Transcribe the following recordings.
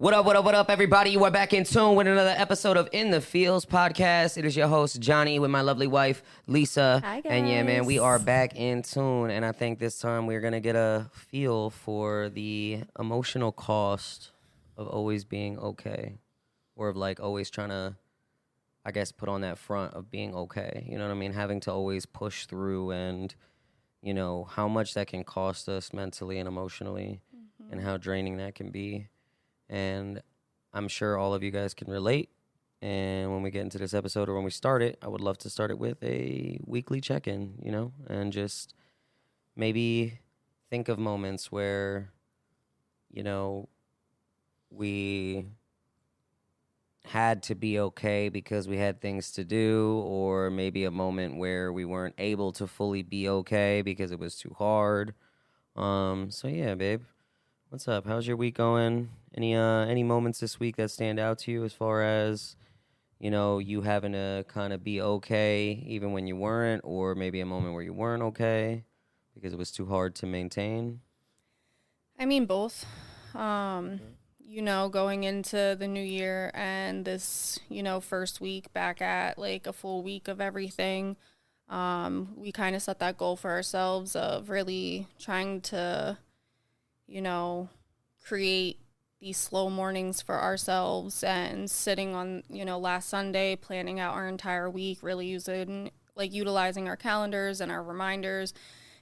What up, everybody? You are back in tune with another episode of In the Fields podcast. It is your host, Johnny, with my lovely wife, Lisa. Hi, guys. And yeah, man, we are back in tune. And I think this time we're going to get a feel for the emotional cost of always being okay. Or of like always trying to, I guess, put on that front of being okay. You know what I mean? Having to always push through and, you know, how much that can cost us mentally and emotionally and how draining that can be. And I'm sure all of you guys can relate. And when we get into this episode or when we start it, I would love to start it with a weekly check-in, you know, and just maybe think of moments where, you know, we had to be okay because we had things to do, or maybe a moment where we weren't able to fully be okay because it was too hard. So yeah, babe. What's up? How's your week going? Any moments this week that stand out to you as far as, you know, you having to kind of be okay even when you weren't, or maybe a moment where you weren't okay because it was too hard to maintain? I mean, both. You know, going into the new year and this, you know, first week back at like a full week of everything, we kind of set that goal for ourselves of really trying to, you know, create these slow mornings for ourselves, and sitting on, you know, last Sunday, planning out our entire week, really utilizing our calendars and our reminders.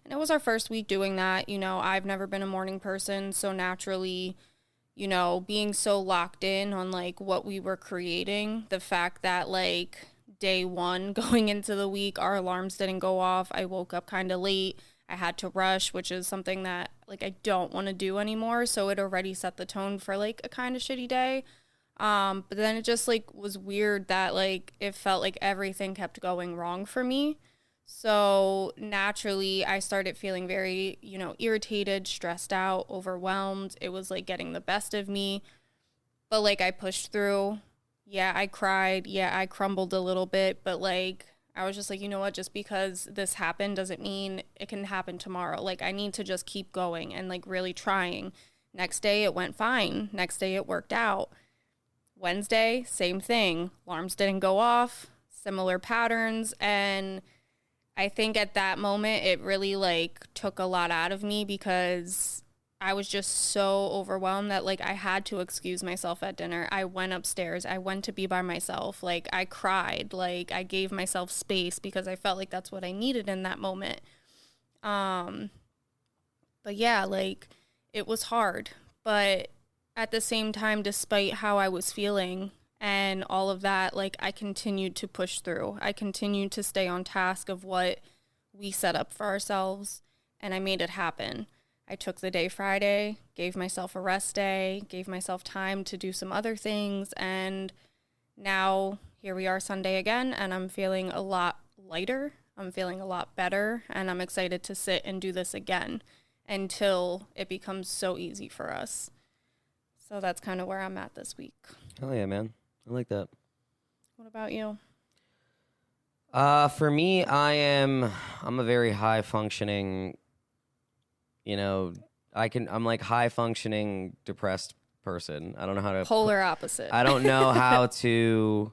And it was our first week doing that. You know, I've never been a morning person, so naturally, you know, being so locked in on like what we were creating, the fact that like day one going into the week, our alarms didn't go off. I woke up kind of late. I had to rush, which is something that like I don't want to do anymore. So it already set the tone for like a kind of shitty day. But then it just like was weird that like it felt like everything kept going wrong for me. So naturally I started feeling very, you know, irritated, stressed out, overwhelmed. It was like getting the best of me. But like I pushed through. Yeah, I cried. Yeah, I crumbled a little bit, but like I was just like, you know what, just because this happened doesn't mean it can happen tomorrow. Like, I need to just keep going and, like, really trying. Next day, it went fine. Next day, it worked out. Wednesday, same thing. Alarms didn't go off, similar patterns. And I think at that moment, it really, like, took a lot out of me because I was just so overwhelmed that, like, I had to excuse myself at dinner. I went upstairs. I went to be by myself. Like, I cried. Like, I gave myself space because I felt like that's what I needed in that moment. But yeah, like, it was hard. But at the same time, despite how I was feeling and all of that, like, I continued to push through. I continued to stay on task of what we set up for ourselves, and I made it happen. I took the day Friday, gave myself a rest day, gave myself time to do some other things, and now here we are Sunday again, and I'm feeling a lot lighter. I'm feeling a lot better, and I'm excited to sit and do this again until it becomes so easy for us. So that's kind of where I'm at this week. Oh yeah, man. I like that. What about you? For me, I'm a very high functioning, you know, I'm like high functioning depressed person. I don't know how to Polar opposite. I don't know how to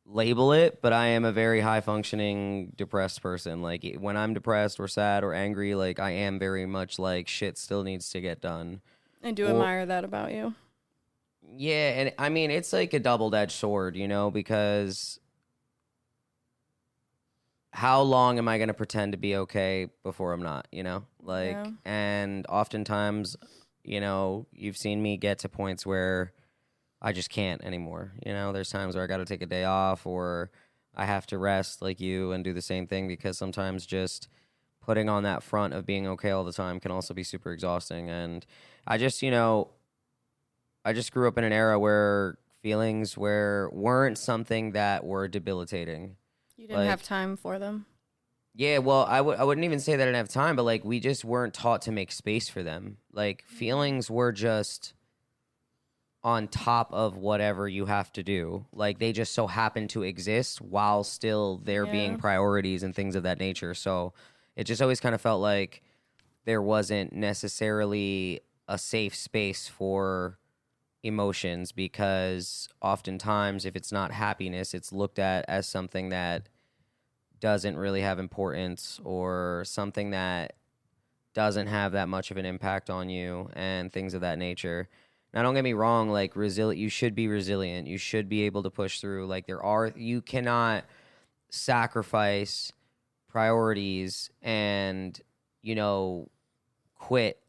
label it, but I am a very high functioning depressed person. Like when I'm depressed or sad or angry, like I am very much like shit still needs to get done. I do admire that about you. Yeah, and I mean it's like a double-edged sword, you know, because how long am I going to pretend to be okay before I'm not, you know? Like, yeah. And oftentimes, you know, you've seen me get to points where I just can't anymore. You know, there's times where I got to take a day off, or I have to rest like you and do the same thing, because sometimes just putting on that front of being okay all the time can also be super exhausting. And I just, you know, I just grew up in an era where feelings weren't something that were debilitating. You didn't have time for them? Yeah, well, I wouldn't even say that I didn't have time, but, like, we just weren't taught to make space for them. Like, feelings were just on top of whatever you have to do. Like, they just so happen to exist while still there being priorities and things of that nature. So it just always kind of felt like there wasn't necessarily a safe space for emotions, because oftentimes if it's not happiness, it's looked at as something that doesn't really have importance or something that doesn't have that much of an impact on you and things of that nature. Now, don't get me wrong, like you should be resilient. You should be able to push through. Like you cannot sacrifice priorities and, quit.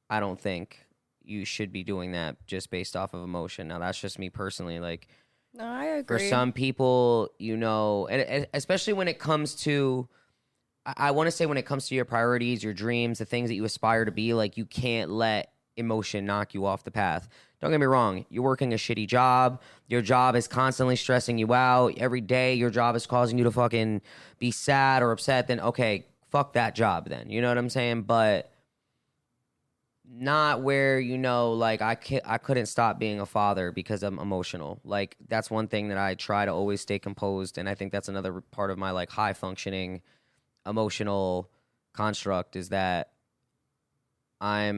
I don't think you should be doing that just based off of emotion. Now, that's just me personally. Like, No, I for agree. some people, and especially when it comes to, I want to say when it comes to your priorities, your dreams, the things that you aspire to be, like, you can't let emotion knock you off the path. Don't get me wrong. You're working a shitty job. Your job is constantly stressing you out. Every day your job is causing you to fucking be sad or upset. Then, okay, fuck that job then. You know what I'm saying? But not where, like I couldn't stop being a father because I'm emotional. Like, that's one thing that I try to always stay composed. And I think that's another part of my like high functioning emotional construct, is that I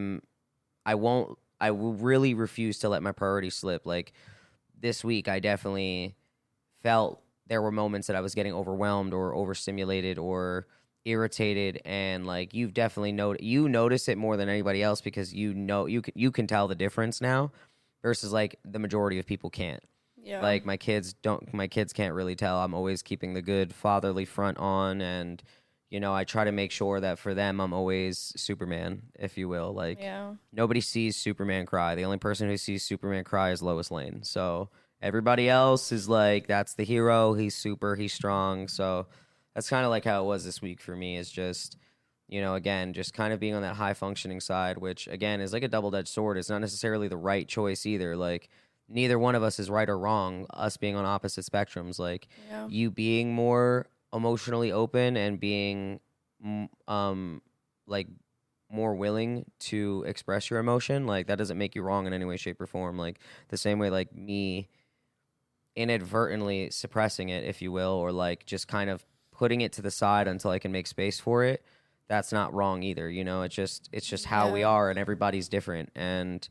will really refuse to let my priorities slip. Like, this week, I definitely felt there were moments that I was getting overwhelmed or overstimulated or irritated, and like you've definitely notice it more than anybody else, because you can tell the difference now versus like the majority of people can't. Yeah. Like my kids can't really tell. I'm always keeping the good fatherly front on, and I try to make sure that for them I'm always Superman, if you will. Like, Yeah. nobody sees Superman cry. The only person who sees Superman cry is Lois Lane. So everybody else is like, that's the hero. He's strong. So that's kind of like how it was this week for me, is just, again, just kind of being on that high functioning side, which again is like a double-edged sword. It's not necessarily the right choice either. Like, neither one of us is right or wrong, us being on opposite spectrums. Like, Yeah. you being more emotionally open and being like more willing to express your emotion, like, that doesn't make you wrong in any way, shape, or form. Like, the same way, like, me inadvertently suppressing it, if you will, or like just kind of putting it to the side until I can make space for it, that's not wrong either. It's just how we are, and everybody's different. And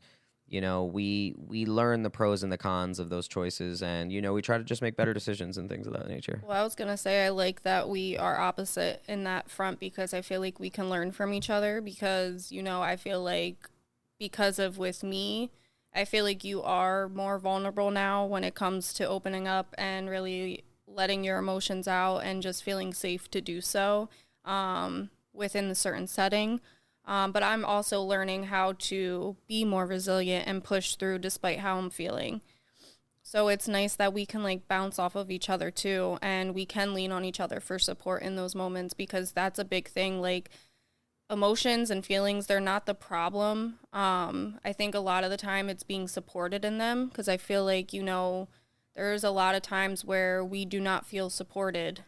we learn the pros and the cons of those choices, and we try to just make better decisions and things of that nature. Well, I was gonna say I like that we are opposite in that front, because I feel like we can learn from each other, because I feel like because of with me, I feel like you are more vulnerable now when it comes to opening up and really letting your emotions out and just feeling safe to do so within the certain setting. But I'm also learning how to be more resilient and push through despite how I'm feeling. So it's nice that we can like bounce off of each other too, and we can lean on each other for support in those moments, because that's a big thing. Like, emotions and feelings, they're not the problem. I think a lot of the time it's being supported in them, because I feel like, there's a lot of times where we do not feel supported,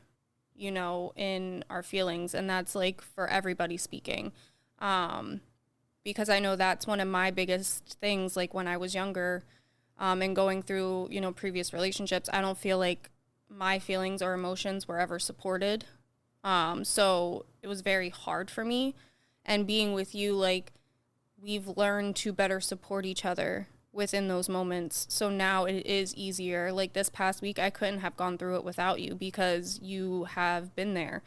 in our feelings. And that's like for everybody speaking. Because I know that's one of my biggest things, like when I was younger, and going through, previous relationships, I don't feel like my feelings or emotions were ever supported. So it was very hard for me. And being with you, like, we've learned to better support each other within those moments. So now it is easier. Like, this past week, I couldn't have gone through it without you, because you have been there.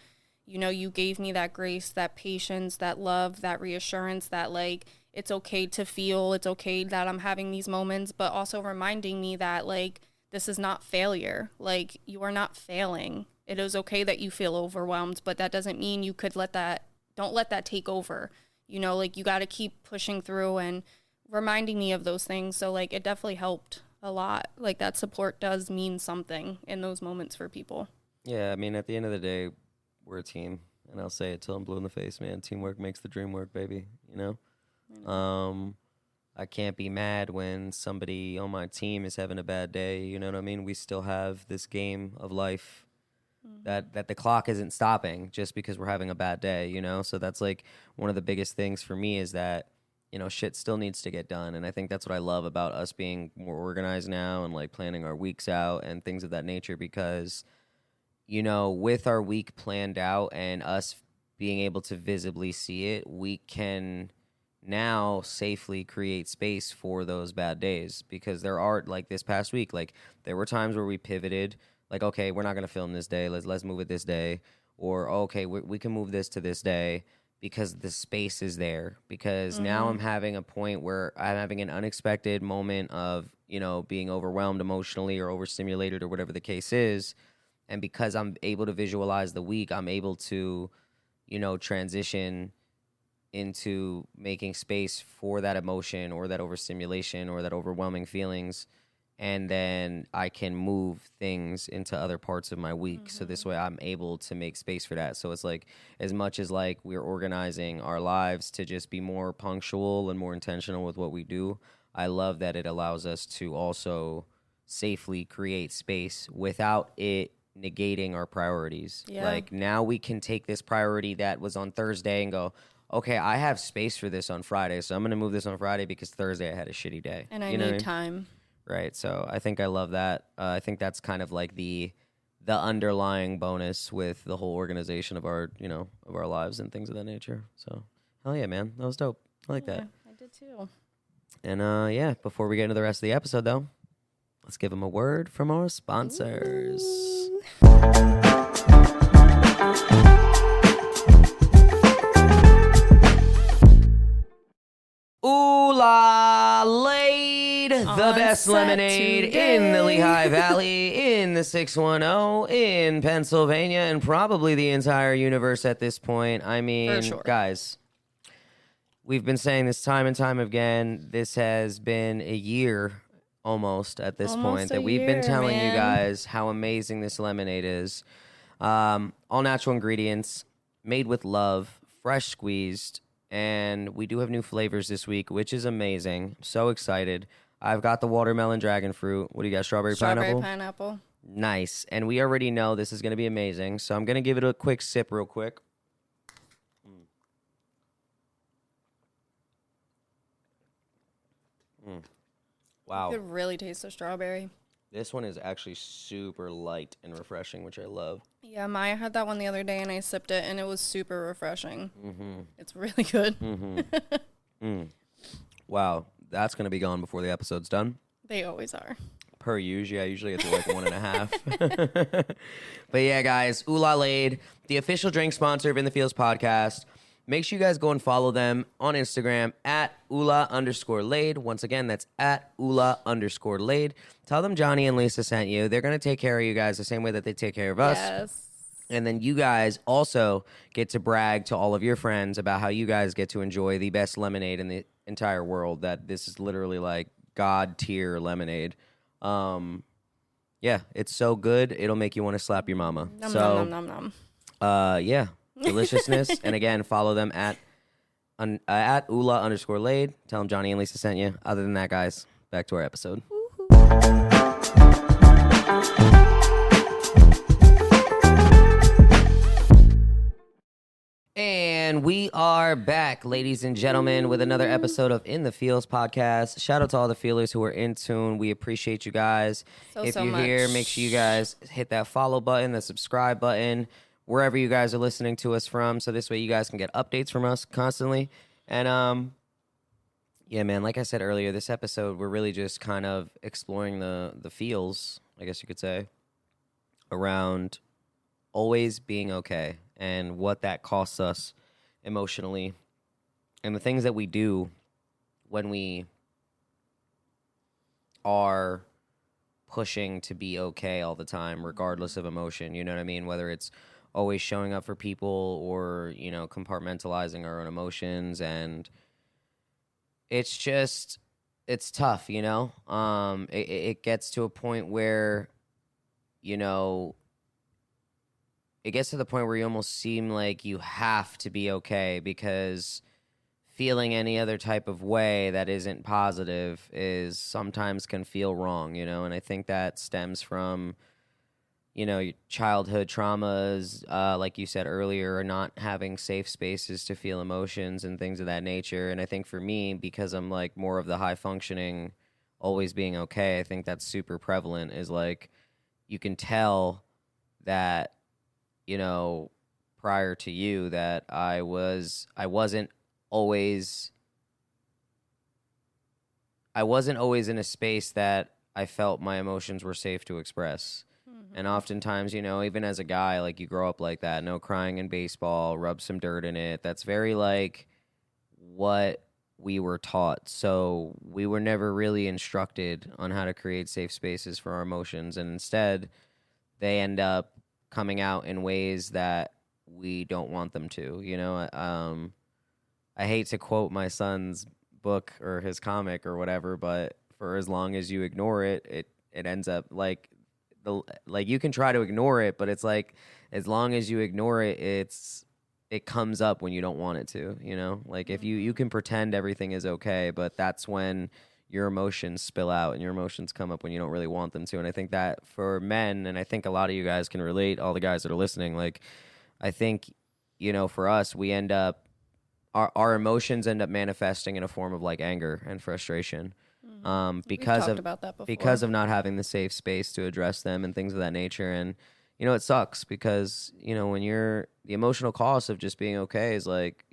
You gave me that grace, that patience, that love, that reassurance that, like, it's okay to feel, it's okay that I'm having these moments, but also reminding me that, like, this is not failure. Like, you are not failing. It is okay that you feel overwhelmed, but that doesn't mean you could don't let that take over. Like, you got to keep pushing through and reminding me of those things. So, like, it definitely helped a lot. Like, that support does mean something in those moments for people. Yeah, I mean, at the end of the day, we're a team, and I'll say it till I'm blue in the face, man. Teamwork makes the dream work, baby. I can't be mad when somebody on my team is having a bad day. You know what I mean? We still have this game of life that the clock isn't stopping just because we're having a bad day, So that's like one of the biggest things for me, is that, shit still needs to get done. And I think that's what I love about us being more organized now and like planning our weeks out and things of that nature, because, with our week planned out and us being able to visibly see it, we can now safely create space for those bad days, because there are, like, this past week, like, there were times where we pivoted, like, okay, we're not going to film this day, let's move it this day, or okay, we can move this to this day, because the space is there, because now I'm having a point where I'm having an unexpected moment of, being overwhelmed emotionally or overstimulated or whatever the case is. And because I'm able to visualize the week, I'm able to, transition into making space for that emotion or that overstimulation or that overwhelming feelings. And then I can move things into other parts of my week. So this way I'm able to make space for that. So it's like, as much as like we're organizing our lives to just be more punctual and more intentional with what we do, I love that it allows us to also safely create space without it negating our priorities. Yeah. Like, now we can take this priority that was on Thursday and go, okay, I have space for this on Friday, so I'm going to move this on Friday because Thursday I had a shitty day. And I need time. Right. So I think I love that. I think that's kind of like the underlying bonus with the whole organization of our, of our lives and things of that nature. So hell yeah, man. That was dope. I like that. I did too. And before we get into the rest of the episode though, let's give them a word from our sponsors. Ooh La Laid, the best lemonade in the Lehigh Valley, in the 610, in Pennsylvania, and probably the entire universe at this point. I mean, For sure. Guys, we've been saying this time and time again. This has been a year almost at this point that we've been telling you guys how amazing this lemonade is. All natural ingredients, made with love, fresh squeezed. And we do have new flavors this week, which is amazing. So excited. I've got the watermelon dragon fruit. What do you got? Strawberry pineapple? Nice. And we already know this is going to be amazing. So I'm going to give it a quick sip real quick. Wow. You could really taste the strawberry. This one is actually super light and refreshing, which I love. Yeah, Maya had that one the other day, and I sipped it, and it was super refreshing. It's really good. Wow, that's going to be gone before the episode's done. They always are. Per usual, I usually get to like 1.5. But yeah, guys, Ooh La Laid, the official drink sponsor of In the Fields podcast. Make sure you guys go and follow them on Instagram at @Ula_Laid. Once again, that's at @Ula_Laid. Tell them Johnny and Lisa sent you. They're going to take care of you guys the same way that they take care of us. Yes. And then you guys also get to brag to all of your friends about how you guys get to enjoy the best lemonade in the entire world. That this is literally like God tier lemonade. Yeah, it's so good. It'll make you want to slap your mama. Nom, nom. Yeah. Deliciousness. And again, follow them at @Ula_Laid. Tell them Johnny and Lisa sent you. Other than that, guys, back to our episode. And we are back, ladies and gentlemen, with another episode of In the Fields podcast. Shout out to all the feelers who are in tune. We appreciate you guys. If you're here, make sure you guys hit that follow button, the subscribe button, wherever you guys are listening to us from, so this way you guys can get updates from us constantly. And yeah, man, like I said earlier, this episode we're really just kind of exploring the feels, I guess you could say, around always being okay and what that costs us emotionally, and the things that we do when we are pushing to be okay all the time, regardless of emotion. You know what I mean? Whether it's always showing up for people or, compartmentalizing our own emotions. And it's just, it's tough, it gets to a point where, it gets to the point where you almost seem like you have to be okay, because feeling any other type of way that isn't positive is sometimes can feel wrong, and I think that stems from, your childhood traumas, like you said earlier, or not having safe spaces to feel emotions and things of that nature. And I think for me, because I'm like more of the high functioning, always being okay, I think that's super prevalent, is like, you can tell that, prior to you, that I wasn't always I wasn't always in a space that I felt my emotions were safe to express. And oftentimes, you know, even as a guy, like you grow up like that, no crying in baseball, rub some dirt in it. That's very like what we were taught. So we were never really instructed on how to create safe spaces for our emotions. And instead, they end up coming out in ways that we don't want them to. You know, I hate to quote my son's book or his comic or whatever, but for as long as you ignore it, it ends up like like you can try to ignore it, but it's like as long as you ignore it, it comes up when you don't want it to, you know? Like if you can pretend everything is okay, but that's when your emotions spill out and your emotions come up when you don't really want them to. And I think that for men, and I think a lot of you guys can relate, all the guys that are listening, like I think, you know, for us, we end up our emotions end up manifesting in a form of like anger and frustration. Because of not having the safe space to address them and things of that nature. And you know, it sucks because, you know, when the emotional cost of just being okay is like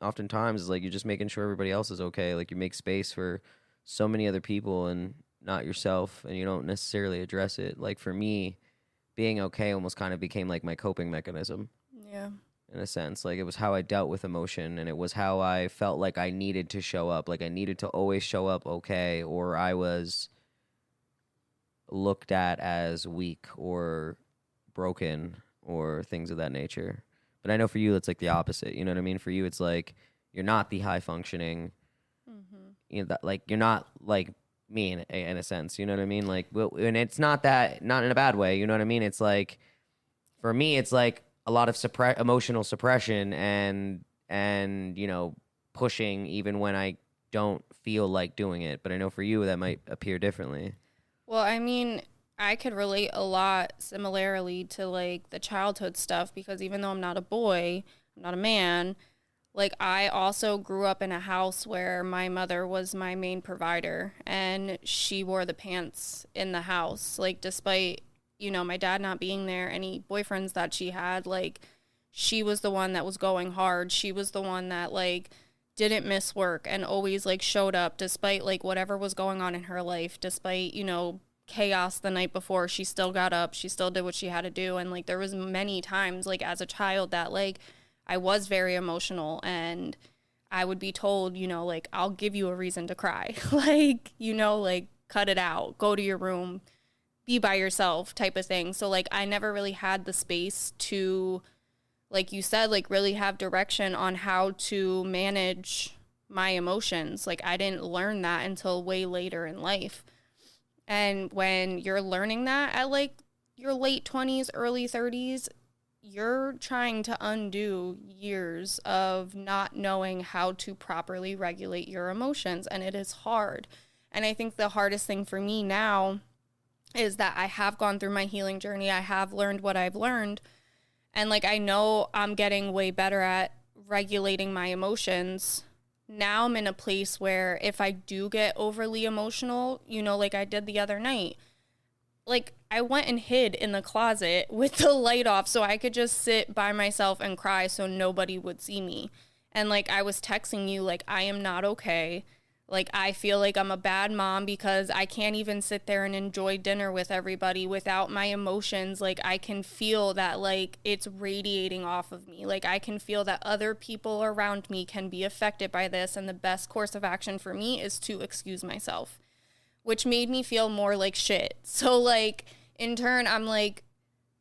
oftentimes is like you're just making sure everybody else is okay. Like you make space for so many other people and not yourself, and you don't necessarily address it. Like for me, being okay almost kind of became like my coping mechanism. Yeah. In a sense, like it was how I dealt with emotion, and it was how I felt like I needed to show up. Like I needed to always show up okay, or I was looked at as weak or broken or things of that nature. But I know for you, it's like the opposite. You know what I mean? For you, it's like you're not the high functioning, you know, like you're not like me in a sense. You know what I mean? Like, and it's not in a bad way. You know what I mean? It's like, for me, it's like a lot of emotional suppression and you know, pushing even when I don't feel like doing it. But I know for you that might appear differently. Well, I mean, I could relate a lot similarly to like the childhood stuff, because even though I'm not a boy, I'm not a man, like I also grew up in a house where my mother was my main provider and she wore the pants in the house. Like despite, you know, my dad not being there, any boyfriends that she had, like she was the one that was going hard. She was the one that like didn't miss work and always like showed up despite like whatever was going on in her life, despite, you know, chaos the night before. She still got up, she still did what she had to do. And like there was many times like as a child that like I was very emotional and I would be told, you know, like I'll give you a reason to cry. Like, you know, like cut it out, go to your room, be by yourself type of thing. So like I never really had the space to, like you said, like really have direction on how to manage my emotions. Like I didn't learn that until way later in life. And when you're learning that at like your late 20s, early 30s, you're trying to undo years of not knowing how to properly regulate your emotions, and it is hard. And I think the hardest thing for me now is that I have gone through my healing journey. I have learned what I've learned. And like, I know I'm getting way better at regulating my emotions. Now I'm in a place where if I do get overly emotional, you know, like I did the other night, like I went and hid in the closet with the light off so I could just sit by myself and cry so nobody would see me. And like I was texting you, like I am not okay. Like, I feel like I'm a bad mom because I can't even sit there and enjoy dinner with everybody without my emotions. Like, I can feel that, like, it's radiating off of me. Like, I can feel that other people around me can be affected by this. And the best course of action for me is to excuse myself, which made me feel more like shit. So, like, in turn, I'm, like,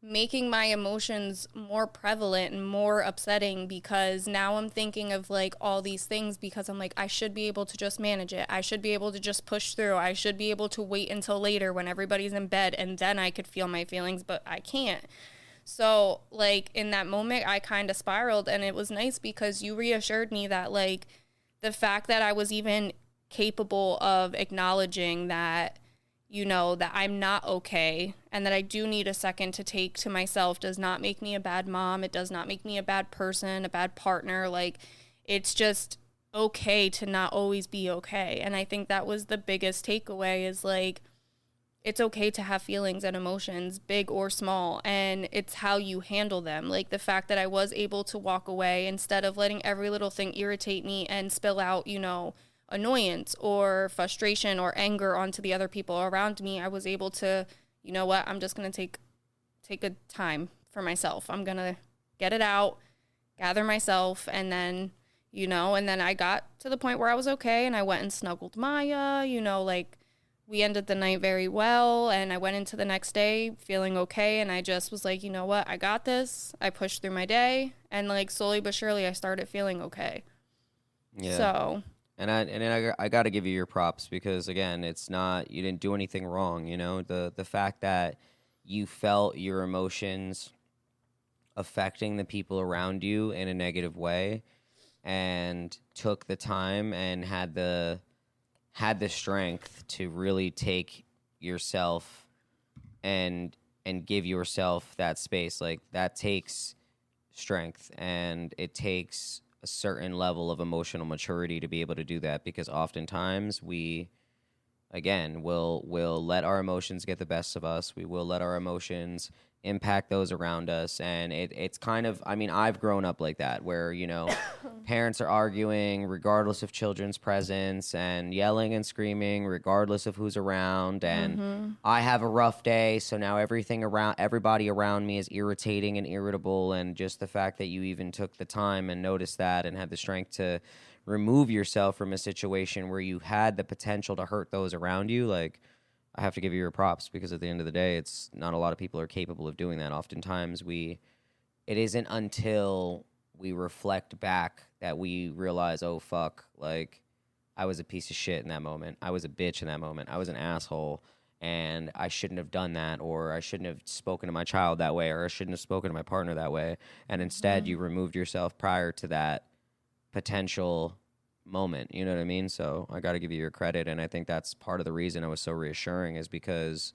making my emotions more prevalent and more upsetting because now I'm thinking of like all these things because I'm like, I should be able to just manage it. I should be able to just push through. I should be able to wait until later when everybody's in bed and then I could feel my feelings, but I can't. So like in that moment, I kind of spiraled, and it was nice because you reassured me that like the fact that I was even capable of acknowledging that, you know, that I'm not okay and that I do need a second to take to myself does not make me a bad mom. It does not make me a bad person, a bad partner. Like, it's just okay to not always be okay. And I think that was the biggest takeaway is like, it's okay to have feelings and emotions, big or small, and it's how you handle them. Like the fact that I was able to walk away instead of letting every little thing irritate me and spill out, you know, annoyance or frustration or anger onto the other people around me, I was able to, you know what, I'm just going to take a time for myself. I'm going to get it out, gather myself, and then, you know, and then I got to the point where I was okay, and I went and snuggled Maya, you know, like, we ended the night very well, and I went into the next day feeling okay, and I just was like, you know what, I got this. I pushed through my day, and like slowly but surely I started feeling okay. Yeah. So, And I got to give you your props because again, it's not, you didn't do anything wrong, you know? The fact that you felt your emotions affecting the people around you in a negative way and took the time and had the strength to really take yourself and give yourself that space, like that takes strength, and it takes a certain level of emotional maturity to be able to do that, because oftentimes we again will let our emotions get the best of us. We will let our emotions impact those around us, and it's kind of, I mean, I've grown up like that where, you know, parents are arguing regardless of children's presence and yelling and screaming regardless of who's around, and I have a rough day, so now everybody around me is irritating and irritable, and just the fact that you even took the time and noticed that and had the strength to remove yourself from a situation where you had the potential to hurt those around you, like, I have to give you your props, because at the end of the day, it's not a lot of people are capable of doing that. Oftentimes it isn't until we reflect back that we realize, oh, fuck, like, I was a piece of shit in that moment. I was a bitch in that moment. I was an asshole, and I shouldn't have done that, or I shouldn't have spoken to my child that way, or I shouldn't have spoken to my partner that way. And instead, you removed yourself prior to that potential moment, you know what I mean? So I got to give you your credit, and I think that's part of the reason I was so reassuring, is because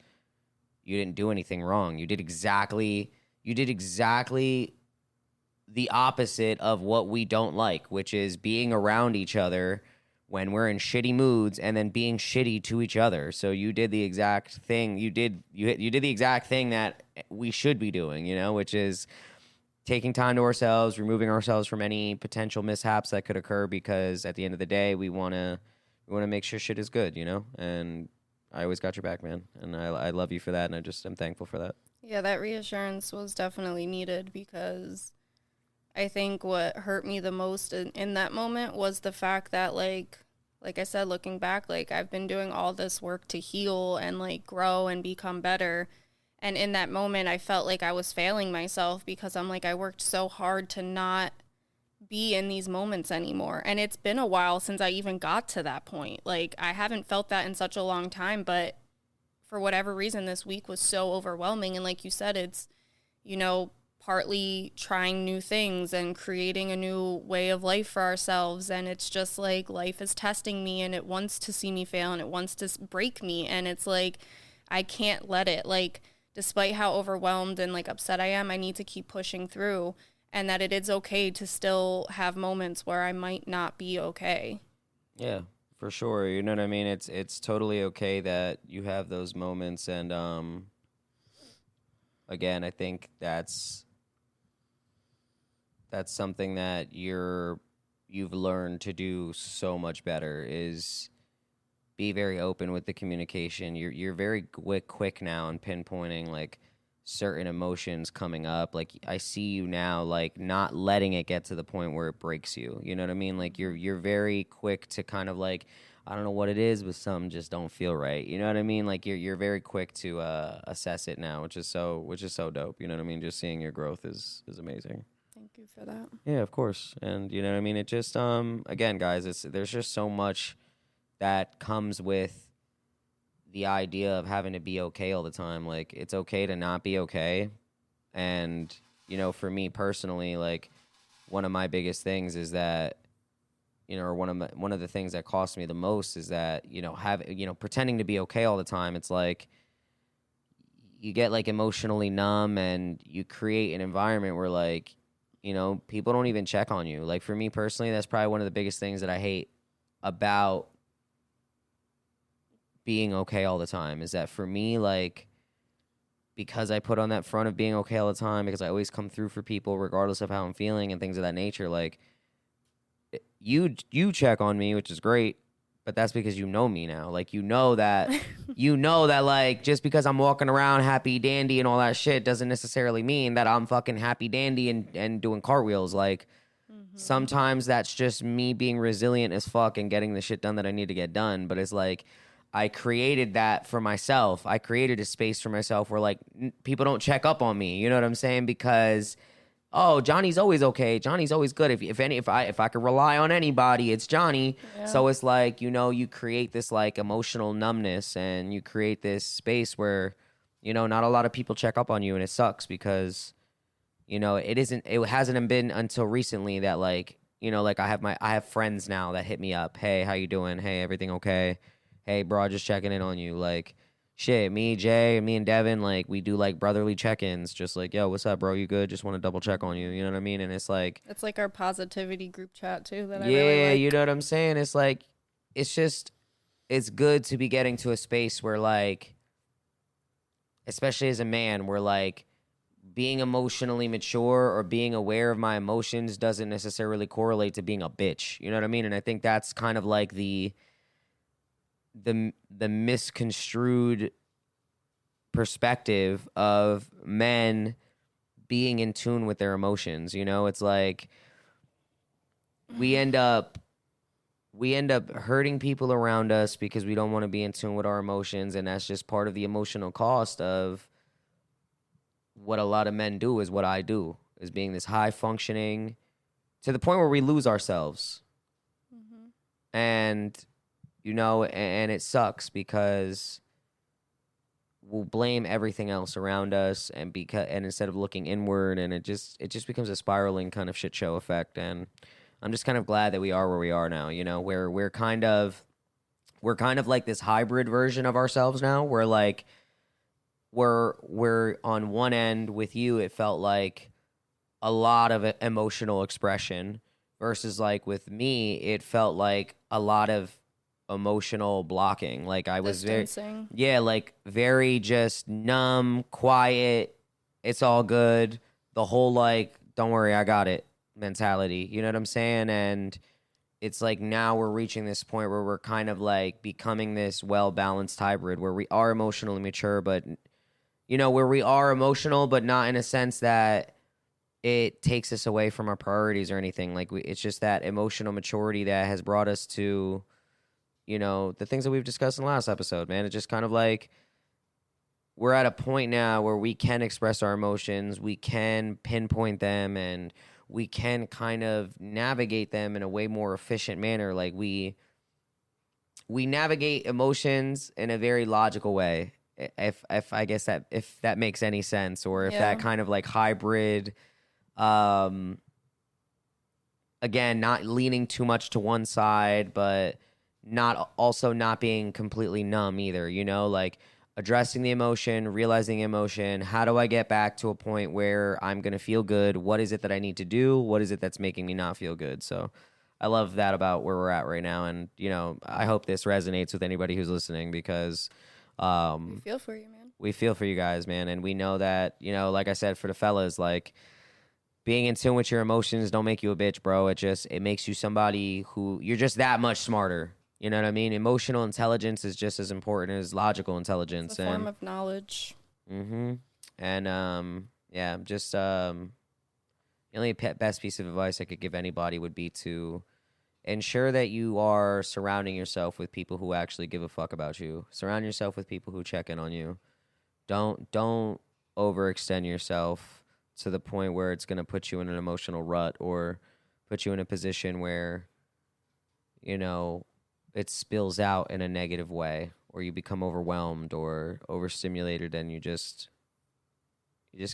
you didn't do anything wrong. You did exactly the opposite of what we don't like, which is being around each other when we're in shitty moods and then being shitty to each other. So you did the exact thing. You did the exact thing that we should be doing, you know, which is taking time to ourselves, removing ourselves from any potential mishaps that could occur, because at the end of the day, we want to make sure shit is good, you know? And I always got your back, man. And I love you for that, and I'm thankful for that. yeah, that reassurance was definitely needed, because I think what hurt me the most in that moment was the fact that, like I said, looking back, like, I've been doing all this work to heal and, like, grow and become better. And in that moment, I felt like I was failing myself, because I'm like, I worked so hard to not be in these moments anymore. And it's been a while since I even got to that point. Like, I haven't felt that in such a long time, but for whatever reason, this week was so overwhelming. And like you said, it's, you know, partly trying new things and creating a new way of life for ourselves. And it's just like, life is testing me, and it wants to see me fail, and it wants to break me. And it's like, I can't let it, like, despite how overwhelmed and, like, upset I am, I need to keep pushing through, and that it is okay to still have moments where I might not be okay. Yeah, for sure. You know what I mean? It's totally okay that you have those moments, and again, I think that's something that you've learned to do so much better, is be very open with the communication. You're very quick now on pinpointing, like, certain emotions coming up. Like, I see you now, like, not letting it get to the point where it breaks you. You know what I mean? Like, you're very quick to kind of, like, I don't know what it is, but some just don't feel right. You know what I mean? Like, you're very quick to assess it now, which is so dope. You know what I mean? Just seeing your growth is amazing. Thank you for that. Yeah, of course. And you know what I mean? It just again, guys, there's just so much that comes with the idea of having to be okay all the time. Like, it's okay to not be okay. And, you know, for me personally, like, one of my biggest things is that, you know, or one of the things that cost me the most is that, you know, pretending to be okay all the time. It's like you get, like, emotionally numb, and you create an environment where, like, you know, people don't even check on you. Like, for me personally, that's probably one of the biggest things that I hate about being okay all the time, is that for me, like, because I put on that front of being okay all the time, because I always come through for people regardless of how I'm feeling and things of that nature, like, you check on me, which is great, But that's because you know me now. Like, you know that, like, just because I'm walking around happy dandy and all that shit doesn't necessarily mean that I'm fucking happy dandy and doing cartwheels. Like, sometimes that's just me being resilient as fuck and getting the shit done that I need to get done. But it's like, I created that for myself. I created a space for myself where, like, people don't check up on me. You know what I'm saying? Because oh, Johnny's always okay. Johnny's always good. If I could rely on anybody, it's Johnny. Yeah. So it's like, you know, you create this like emotional numbness and you create this space where, you know, not a lot of people check up on you, and it sucks because, you know, it hasn't been until recently that, like, you know, like I have friends now that hit me up. Hey, how you doing? Hey, everything okay? Hey, bro, just checking in on you. Like, shit, me, Jay, me and Devin, like, we do, like, brotherly check-ins. Just like, yo, what's up, bro? You good? Just want to double check on you. You know what I mean? And it's like... It's like our positivity group chat, too, that I yeah, really like. you know what I'm saying? It's like, it's just... It's good to be getting to a space where, like... Especially as a man, where, like, being emotionally mature or being aware of my emotions doesn't necessarily correlate to being a bitch. You know what I mean? And I think that's kind of like the misconstrued perspective of men being in tune with their emotions. You know, it's like we end up hurting people around us because we don't want to be in tune with our emotions, and that's just part of the emotional cost of what a lot of men do. Is what I do, is being this high functioning to the point where we lose ourselves. And you know, and it sucks because we'll blame everything else around us, and instead of looking inward, and it just becomes a spiraling kind of shit show effect. And I'm just kind of glad that we are where we are now. You know, where we're kind of like this hybrid version of ourselves now. Where like we're on one end with you, it felt like a lot of emotional expression, versus like with me, it felt like a lot of emotional blocking. Like I was Distancing. like very just numb, quiet. It's all good. The whole like, don't worry, I got it mentality. You know what I'm saying? And it's like now we're reaching this point where we're kind of like becoming this well-balanced hybrid where we are emotionally mature, but you know, where we are emotional, but not in a sense that it takes us away from our priorities or anything. Like it's just that emotional maturity that has brought us to, you know, the things that we've discussed in the last episode, man. It's just kind of like we're at a point now where we can express our emotions, we can pinpoint them, and we can kind of navigate them in a way more efficient manner. Like we navigate emotions in a very logical way. If I guess that if that makes any sense, or if that kind of like hybrid, again, not leaning too much to one side, but not being completely numb either, you know, like addressing the emotion, realizing the emotion. How do I get back to a point where I'm going to feel good? What is it that I need to do? What is it that's making me not feel good? So I love that about where we're at right now. And, you know, I hope this resonates with anybody who's listening because we feel for you, man. We feel for you guys, man. And we know that, you know, like I said, for the fellas, like being in tune with your emotions don't make you a bitch, bro. It makes you somebody who you're just that much smarter. You know what I mean? Emotional intelligence is just as important as logical intelligence. It's a form of knowledge. Mm-hmm. And, yeah, just the only best piece of advice I could give anybody would be to ensure that you are surrounding yourself with people who actually give a fuck about you. Surround yourself with people who check in on you. Don't overextend yourself to the point where it's going to put you in an emotional rut or put you in a position where, you know, it spills out in a negative way, or you become overwhelmed or overstimulated, and you just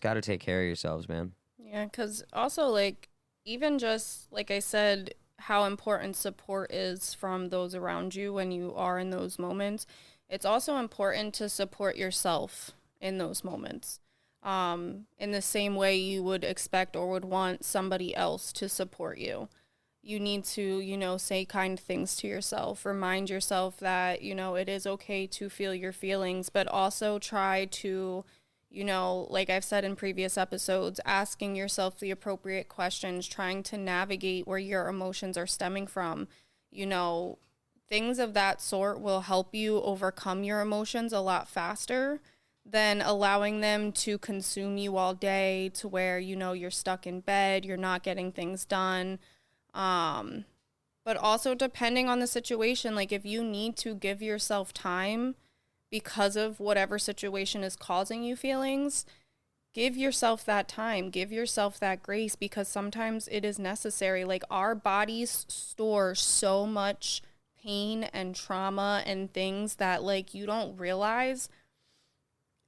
got to take care of yourselves, man. Yeah, because also, like, even just, like I said, how important support is from those around you when you are in those moments. It's also important to support yourself in those moments. In the same way you would expect or would want somebody else to support you. You need to, you know, say kind things to yourself. Remind yourself that, you know, it is okay to feel your feelings, but also try to, you know, like I've said in previous episodes, asking yourself the appropriate questions, trying to navigate where your emotions are stemming from, you know, things of that sort will help you overcome your emotions a lot faster than allowing them to consume you all day to where, you know, you're stuck in bed, you're not getting things done. But also depending on the situation, like if you need to give yourself time because of whatever situation is causing you feelings, give yourself that time, give yourself that grace, because sometimes it is necessary. Like our bodies store so much pain and trauma and things that like you don't realize,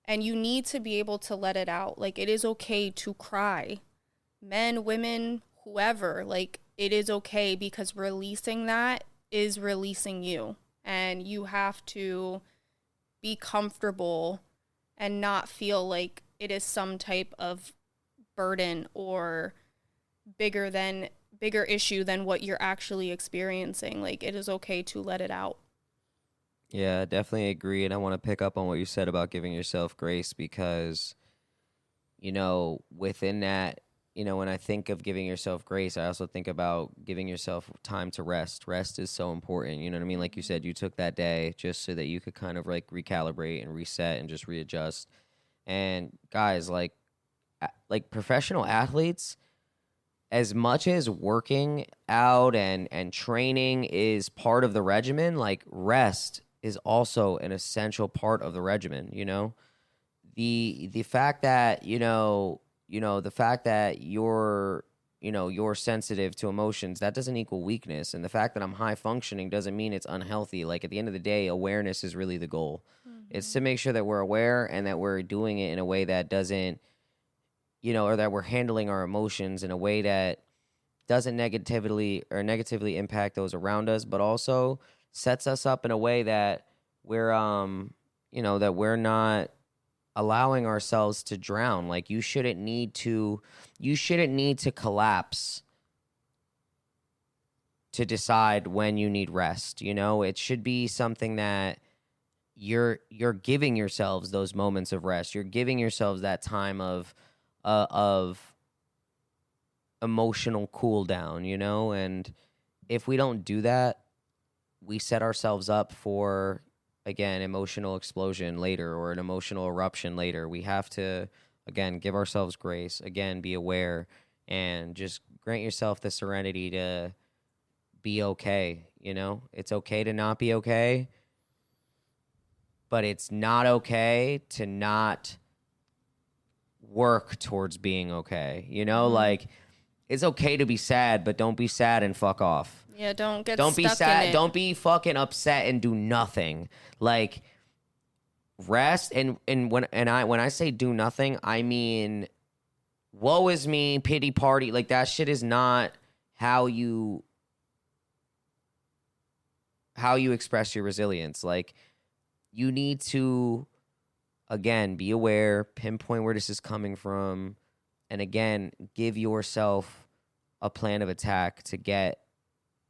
and you need to be able to let it out. Like it is okay to cry. Men, women, whoever, like it is okay, because releasing that is releasing you, and you have to be comfortable and not feel like it is some type of burden or bigger issue than what you're actually experiencing. Like it is okay to let it out. Yeah, definitely agree. And I want to pick up on what you said about giving yourself grace because, you know, within that, you know, when I think of giving yourself grace, I also think about giving yourself time to rest. Rest is so important. You know what I mean? Like you said, you took that day just so that you could kind of like recalibrate and reset and just readjust. And guys, like professional athletes, as much as working out and training is part of the regimen, like rest is also an essential part of the regimen, you know? The fact that, the fact that you're sensitive to emotions, that doesn't equal weakness. And the fact that I'm high functioning doesn't mean it's unhealthy. Like at the end of the day, awareness is really the goal. Mm-hmm. It's to make sure that we're aware and that we're doing it in a way that doesn't, or that we're handling our emotions in a way that doesn't negatively impact those around us, but also sets us up in a way that we're, that we're not allowing ourselves to drown. Like you shouldn't need to collapse to decide when you need rest. It should be something that you're giving yourselves those moments of rest. You're giving yourselves that time of emotional cool down, and if we don't do that, we set ourselves up for, again, emotional explosion later or an emotional eruption later. We have to, again, give ourselves grace, again, be aware, and just grant yourself the serenity to be okay. It's okay to not be okay, but it's not okay to not work towards being okay. Mm-hmm. Like it's okay to be sad, but don't be sad and fuck off. Yeah, don't be sad. In it. Don't be fucking upset and do nothing. Like rest and when I say do nothing, I mean woe is me, pity party. Like that shit is not how you express your resilience. Like you need to, again, be aware, pinpoint where this is coming from, and again, give yourself a plan of attack to get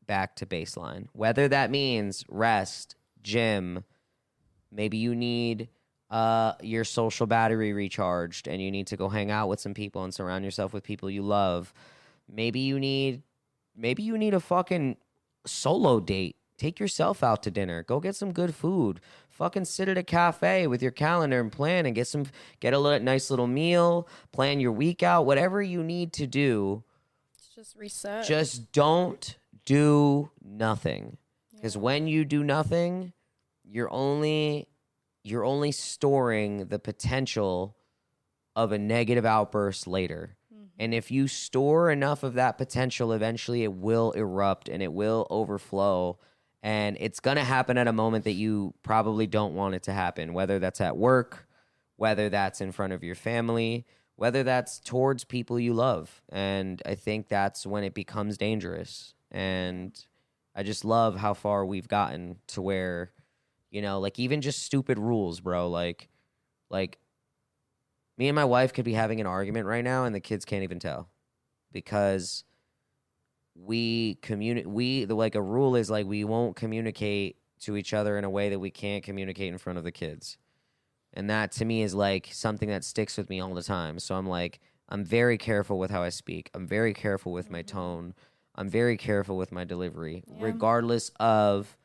back to baseline. Whether that means rest, gym, maybe you need your social battery recharged and you need to go hang out with some people and surround yourself with people you love. Maybe you need a fucking solo date. Take yourself out to dinner. Go get some good food. Fucking sit at a cafe with your calendar and plan and get a nice little meal. Plan your week out. Whatever you need to do. Just reset. Just don't do nothing. Because when you do nothing, you're only storing the potential of a negative outburst later. Mm-hmm. And if you store enough of that potential, eventually it will erupt and it will overflow. And it's going to happen at a moment that you probably don't want it to happen, whether that's at work, whether that's in front of your family, whether that's towards people you love. And I think that's when it becomes dangerous. And I just love how far we've gotten to where, like even just stupid rules, bro. Like me and my wife could be having an argument right now and the kids can't even tell because a rule is like we won't communicate to each other in a way that we can't communicate in front of the kids. And that to me is like something that sticks with me all the time. So I'm very careful with how I speak. I'm very careful with my tone. I'm very careful with my delivery, regardless of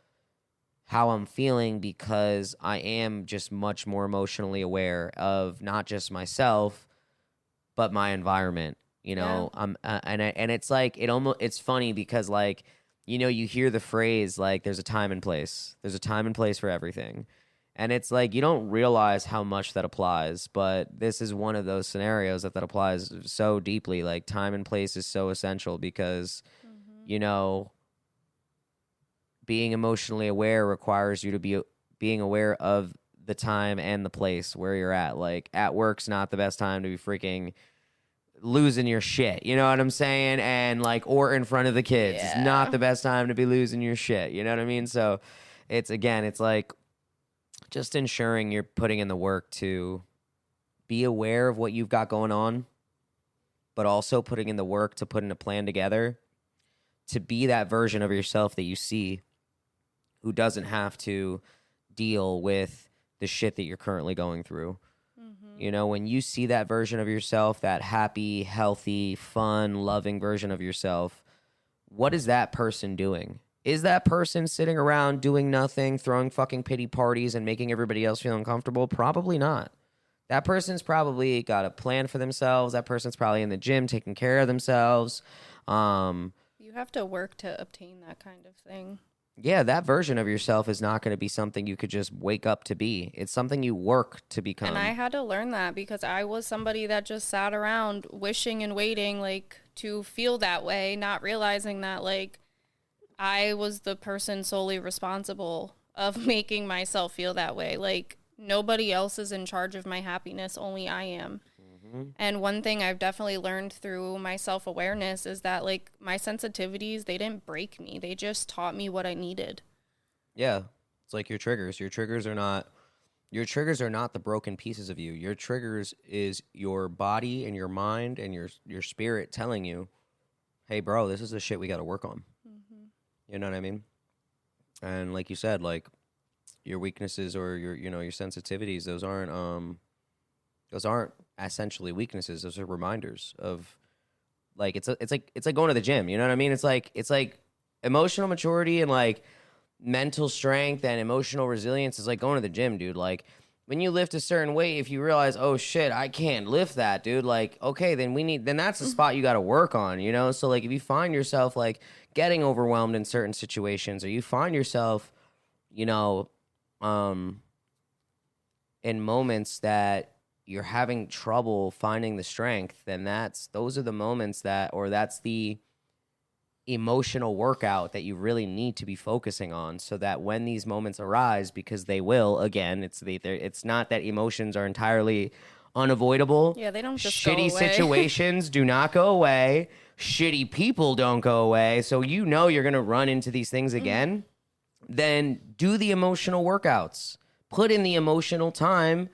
how I'm feeling, because I am just much more emotionally aware of not just myself, but my environment. You know, and it's like it's funny because like, you know, you hear the phrase like there's a time and place. There's a time and place for everything. And it's like you don't realize how much that applies, but this is one of those scenarios that applies so deeply. Like time and place is so essential because, you know, being emotionally aware requires you to be being aware of the time and the place where you're at. Like at work's not the best time to be freaking losing your shit, you know what I'm saying? And like, or in front of the kids, it's not the best time to be losing your shit, you know what I mean? So it's, again, it's like just ensuring you're putting in the work to be aware of what you've got going on, but also putting in the work to put in a plan together to be that version of yourself that you see who doesn't have to deal with the shit that you're currently going through. You know, when you see that version of yourself, that happy, healthy, fun, loving version of yourself, what is that person doing? Is that person sitting around doing nothing, throwing fucking pity parties and making everybody else feel uncomfortable? Probably not. That person's probably got a plan for themselves. That person's probably in the gym taking care of themselves. You have to work to obtain that kind of thing. Yeah, that version of yourself is not going to be something you could just wake up to be. It's something you work to become. And I had to learn that because I was somebody that just sat around wishing and waiting, like, to feel that way, not realizing that, like, I was the person solely responsible of making myself feel that way. Like, nobody else is in charge of my happiness, only I am. And one thing I've definitely learned through my self-awareness is that, like, my sensitivities, they didn't break me. They just taught me what I needed. Yeah. It's like your triggers. Your triggers are not the broken pieces of you. Your triggers is your body and your mind and your spirit telling you, hey, bro, this is the shit we got to work on. You know what I mean? And like you said, like your weaknesses or your sensitivities, those aren't essentially weaknesses. Those are reminders of, like, it's like going to the gym. You know what I mean? It's like emotional maturity and like mental strength and emotional resilience is like going to the gym, dude. Like when you lift a certain weight, if you realize, oh shit, I can't lift that, dude. Like, okay, then that's the spot you got to work on, you know? So like if you find yourself like getting overwhelmed in certain situations, or you find yourself, you know, in moments that you're having trouble finding the strength, then those are the moments that's the emotional workout that you really need to be focusing on, so that when these moments arise, because they will, again, it's not that emotions are entirely unavoidable. Yeah, they don't just Shitty go away. situations do not go away. Shitty people don't go away. So you know you're going to run into these things again. Then do the emotional workouts. Put in the emotional time,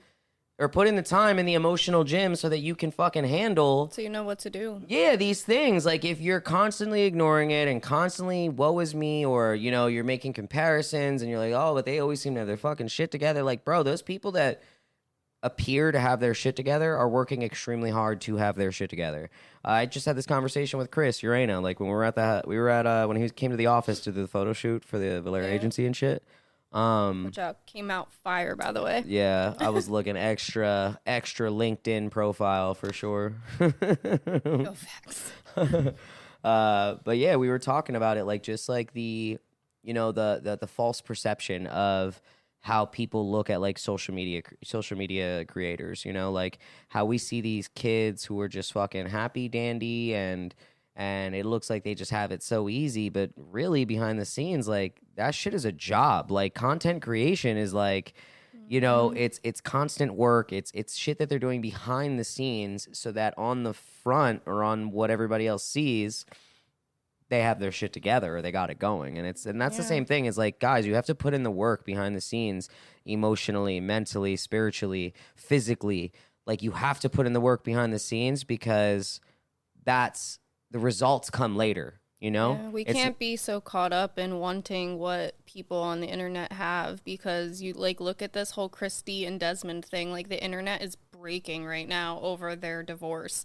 or put in the time in the emotional gym so that you can fucking handle. So you know what to do. Yeah, these things. Like if you're constantly ignoring it and constantly woe is me, or, you know, you're making comparisons and you're like, oh, but they always seem to have their fucking shit together. Like, bro, those people that appear to have their shit together are working extremely hard to have their shit together. I just had this conversation with Chris Urena, like when when he came to the office to do the photo shoot for the Valera agency and shit. Which came out fire, by the way. Yeah, I was looking extra LinkedIn profile for sure. No facts. But yeah, we were talking about it, like just like the false perception of how people look at like social media creators, you know, like how we see these kids who are just fucking happy dandy and it looks like they just have it so easy, but really behind the scenes, like that shit is a job. Like content creation is like, you know, it's constant work. It's shit that they're doing behind the scenes so that on the front or on what everybody else sees, they have their shit together or they got it going. And that's the same thing as like, guys, you have to put in the work behind the scenes, emotionally, mentally, spiritually, physically. Like you have to put in the work behind the scenes, because the results come later, you know? Yeah, we can't be so caught up in wanting what people on the internet have, because you like look at this whole Christy and Desmond thing, like the internet is breaking right now over their divorce.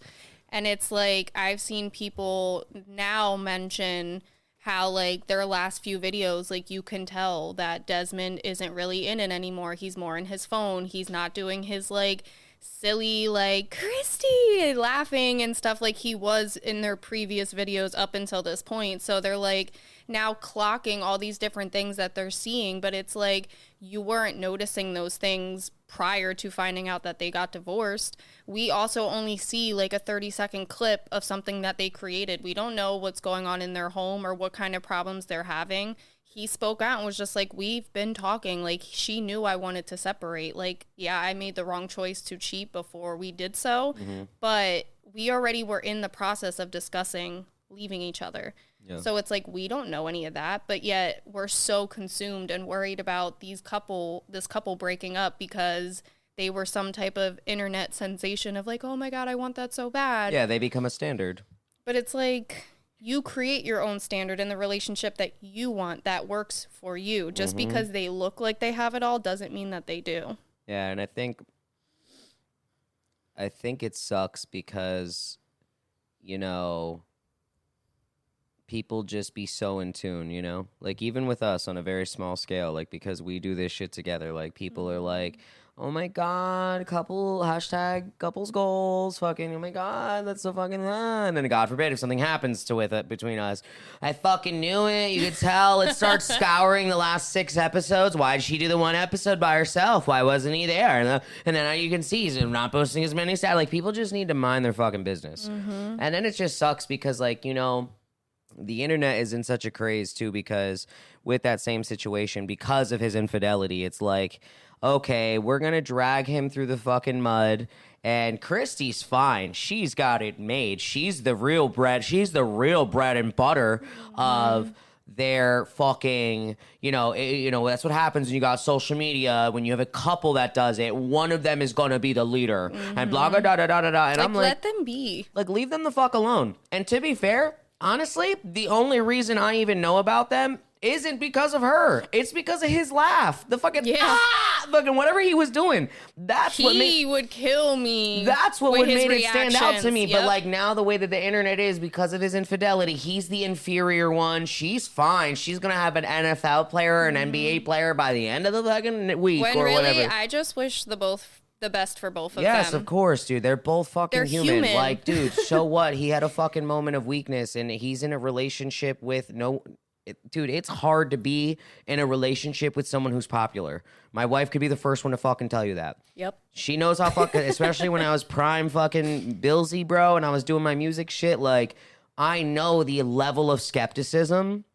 And it's like I've seen people now mention how like their last few videos, like you can tell that Desmond isn't really in it anymore. He's more in his phone. He's not doing his like silly like Christy laughing and stuff like he was in their previous videos up until this point. So they're like now clocking all these different things that they're seeing, but it's like you weren't noticing those things prior to finding out that they got divorced. We also only see like a 30-second clip of something that they created. We don't know what's going on in their home or what kind of problems they're having. He spoke out and was just like, we've been talking. Like, she knew I wanted to separate. Like, yeah, I made the wrong choice to cheat before we did so, but we already were in the process of discussing leaving each other. Yeah. So it's like, we don't know any of that, but yet we're so consumed and worried about this couple breaking up because they were some type of internet sensation of like, oh my God, I want that so bad. Yeah, they become a standard. But it's like, you create your own standard in the relationship that you want that works for you. Just because they look like they have it all doesn't mean that they do. Yeah, and I think it sucks because, you know, people just be so in tune, you know? Like, even with us on a very small scale, like, because we do this shit together, like, people are like, oh my God, couples goals, fucking, oh my God, that's so fucking, and then God forbid if something happens to with it between us. I fucking knew it. You could tell. Let's start scouring the last 6 episodes. Why did she do the one episode by herself? Why wasn't he there? And then you can see he's not posting as many stats. Like, people just need to mind their fucking business. And then it just sucks because, like, you know, the internet is in such a craze too, because with that same situation, because of his infidelity, it's like, okay, we're going to drag him through the fucking mud, and Christy's fine. She's got it made. She's the real bread and butter of their fucking, you know, that's what happens when you got social media. When you have a couple that does it, one of them is going to be the leader and blah, blah, da, da, da, da, da. And I'm like, let them be. Like, leave them the fuck alone. And to be fair, honestly, the only reason I even know about them isn't because of her. It's because of his laugh. The fucking fucking whatever he was doing. He would kill me. That's what would make it stand out to me. Yep. But like now the way that the internet is, because of his infidelity, he's the inferior one. She's fine. She's gonna have an NFL player, an NBA player by the end of the fucking week or really, whatever. I just wish the best for both of them. Yes, of course, dude. They're both fucking human. Like, dude, so what? He had a fucking moment of weakness, and he's in a relationship with dude, it's hard to be in a relationship with someone who's popular. My wife could be the first one to fucking tell you that. Yep. She knows how fucking, especially when I was prime fucking Billsy, bro, and I was doing my music shit, like, I know the level of skepticism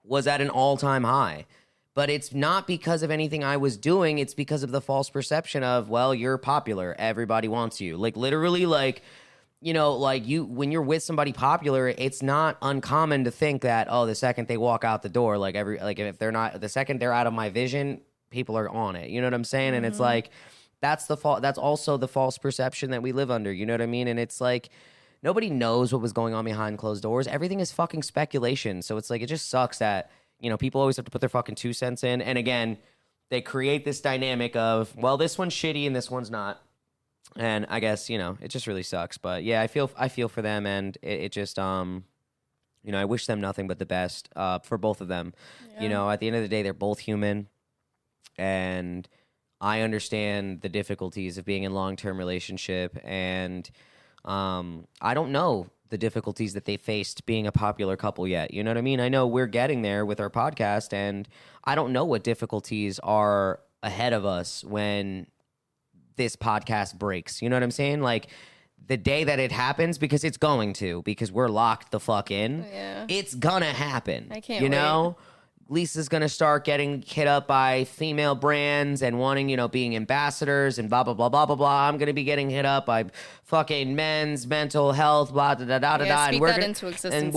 was at an all-time high. But it's not because of anything I was doing. It's because of the false perception of, well, you're popular. Everybody wants you. Like, literally, like, you know, like when you're with somebody popular, it's not uncommon to think that, oh, the second they walk out the door, like if they're not, the second they're out of my vision, people are on it. You know what I'm saying? And it's like, that's also the false perception that we live under. You know what I mean? And it's like, nobody knows what was going on behind closed doors. Everything is fucking speculation. So it's like, it just sucks that, you know, people always have to put their fucking 2 cents in. And again, they create this dynamic of, well, this one's shitty and this one's not. And I guess, you know, it just really sucks. But yeah, I feel for them, and it just, you know, I wish them nothing but the best for both of them. Yeah. You know, at the end of the day, they're both human, and I understand the difficulties of being in a long-term relationship, and I don't know the difficulties that they faced being a popular couple yet. You know what I mean? I know we're getting there with our podcast, and I don't know what difficulties are ahead of us when this podcast breaks. You know what I'm saying? Like, the day that it happens, because it's going to, because we're locked the fuck in, it's gonna happen. I can't You know? Lisa's gonna start getting hit up by female brands and wanting, you know, being ambassadors and blah, blah, blah, blah, blah, blah. I'm gonna be getting hit up by fucking men's mental health, blah, da, da, da, da, da. Speak that into existence, and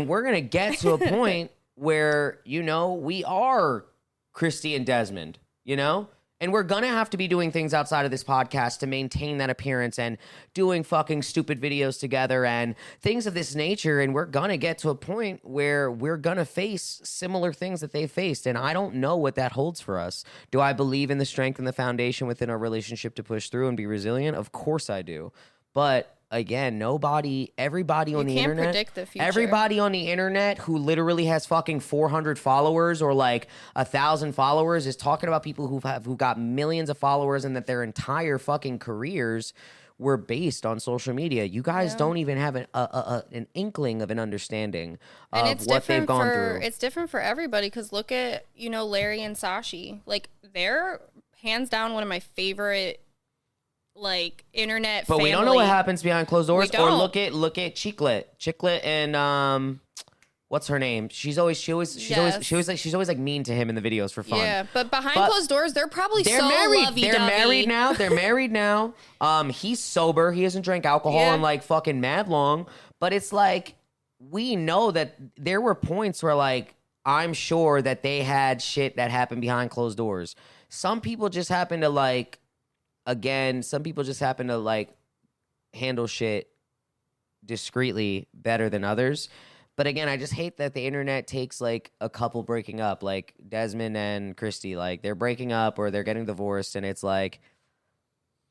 we're gonna get to a point where, you know, we are Christy and Desmond, you know? And we're going to have to be doing things outside of this podcast to maintain that appearance, and doing fucking stupid videos together and things of this nature. And we're going to get to a point where we're going to face similar things that they faced. And I don't know what that holds for us. Do I believe in the strength and the foundation within our relationship to push through and be resilient? Of course I do. But again, everybody on the can't internet, predict the future. everybody on the internet who literally has fucking 400 followers or like 1,000 followers is talking about people who got millions of followers and that their entire fucking careers were based on social media. You guys don't even have an inkling of an understanding of what they've gone through. It's different for everybody because look at, Larry and Sashi. Like, they're hands down one of my favorite, like, internet but family. we don't know what happens behind closed doors. We Or don't. look at Chiclet and what's her name? She's always like mean to him in the videos for fun. Yeah, but behind closed doors, they're probably so lovey-dovey. They're married now. They're married now. He's sober. He hasn't drank alcohol in like fucking mad long. But it's like, we know that there were points where like, I'm sure that they had shit that happened behind closed doors. Some people just happen to like, handle shit discreetly better than others. But again, I just hate that the internet takes like a couple breaking up, like Desmond and Christy, like they're breaking up or they're getting divorced, and it's like,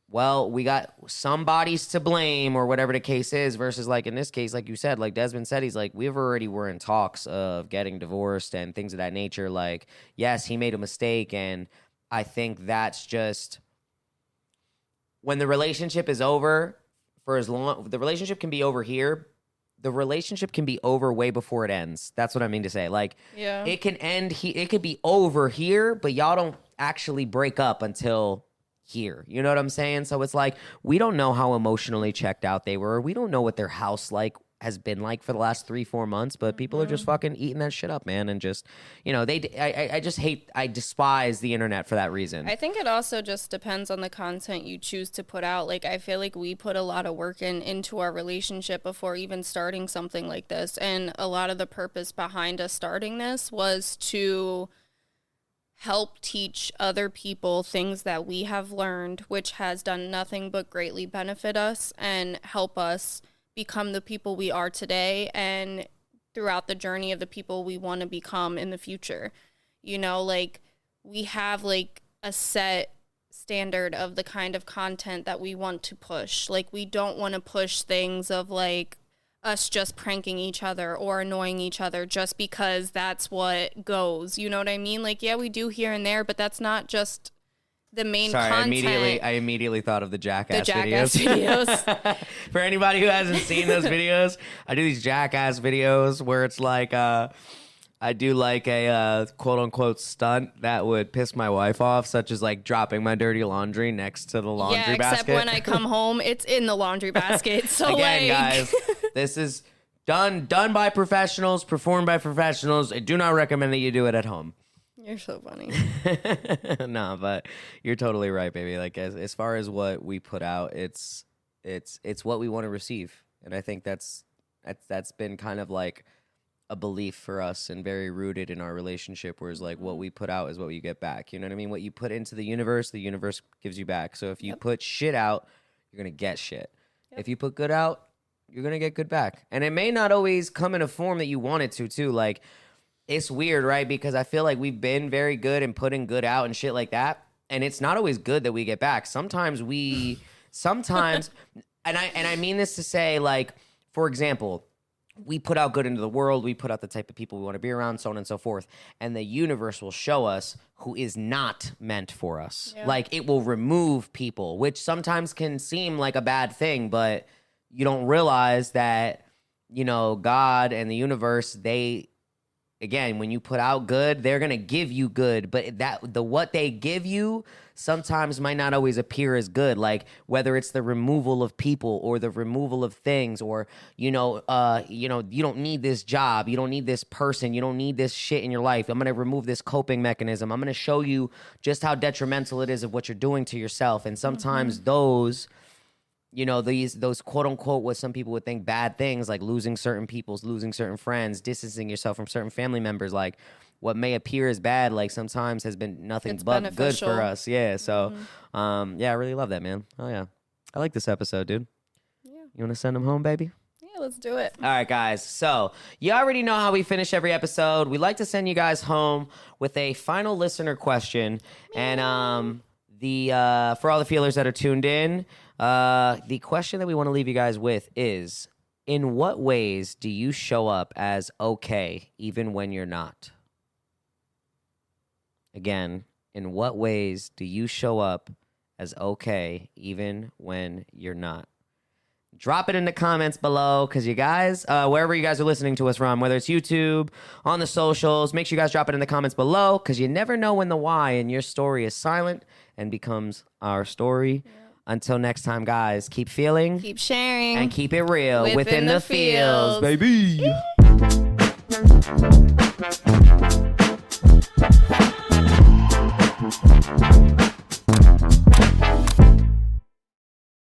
well, we got somebody's to blame or whatever the case is, versus like in this case, like you said, like Desmond said, he's like, we've already were in talks of getting divorced and things of that nature. Like, yes, he made a mistake, and I think that's just when the relationship is over, for as long, the relationship can be over here. The relationship can be over way before it ends. That's what I mean to say. Like, it can end. It could be over here, but y'all don't actually break up until here. You know what I'm saying? So it's like, we don't know how emotionally checked out they were. We don't know what their house has been like for the last 3-4 months, but people are just fucking eating that shit up, man. And just, I despise the internet for that reason. I think it also just depends on the content you choose to put out. Like, I feel like we put a lot of work into our relationship before even starting something like this. And a lot of the purpose behind us starting this was to help teach other people things that we have learned, which has done nothing but greatly benefit us and help us become the people we are today and throughout the journey of the people we want to become in the future. Like, we have like a set standard of the kind of content that we want to push. Like, we don't want to push things of like us just pranking each other or annoying each other just because that's what goes. You know what I mean? Like, yeah, we do here and there, but that's not just the main content. I immediately thought of the Jackass videos. For anybody who hasn't seen those videos, I do these Jackass videos where it's like I do like a quote unquote stunt that would piss my wife off, such as like dropping my dirty laundry next to the laundry basket. Yeah, except when I come home, it's in the laundry basket. So again, guys, this is done by professionals, performed by professionals. I do not recommend that you do it at home. You're so funny. No, but you're totally right, baby. Like, as far as what we put out, it's what we want to receive, and I think that's been kind of like a belief for us and very rooted in our relationship. Whereas like what we put out is what you get back. You know what I mean? What you put into the universe gives you back. So if you put shit out, you're gonna get shit. If you put good out, you're gonna get good back, and it may not always come in a form that you want it to. Too, like. It's weird, right? Because I feel like we've been very good in putting good out and shit like that. And it's not always good that we get back. Sometimes, and I mean this to say, like, for example, we put out good into the world. We put out the type of people we want to be around, so on and so forth. And the universe will show us who is not meant for us. Yeah. Like, it will remove people, which sometimes can seem like a bad thing, but you don't realize that, God and the universe, again, when you put out good, they're gonna give you good, but what they give you sometimes might not always appear as good. Like whether it's the removal of people or the removal of things, or you don't need this job, you don't need this person, you don't need this shit in your life. I'm gonna remove this coping mechanism. I'm gonna show you just how detrimental it is of what you're doing to yourself. And sometimes those quote unquote, what some people would think bad things, like losing certain friends, distancing yourself from certain family members, like what may appear as bad, like sometimes has been nothing but beneficial. Good for us. Yeah. So, I really love that, man. Oh yeah. I like this episode, dude. Yeah. You want to send them home, baby? Yeah, let's do it. All right, guys. So you already know how we finish every episode. We like to send you guys home with a final listener question. And, for all the feelers that are tuned in, The question that we want to leave you guys with is, in what ways do you show up as okay even when you're not? Again, in what ways do you show up as okay even when you're not? Drop it in the comments below, because you guys, wherever you guys are listening to us from, whether it's YouTube, on the socials, make sure you guys drop it in the comments below, because you never know when the why in your story is silent and becomes our story. Yeah. Until next time, guys, keep feeling, keep sharing, and keep it real within the feels, baby.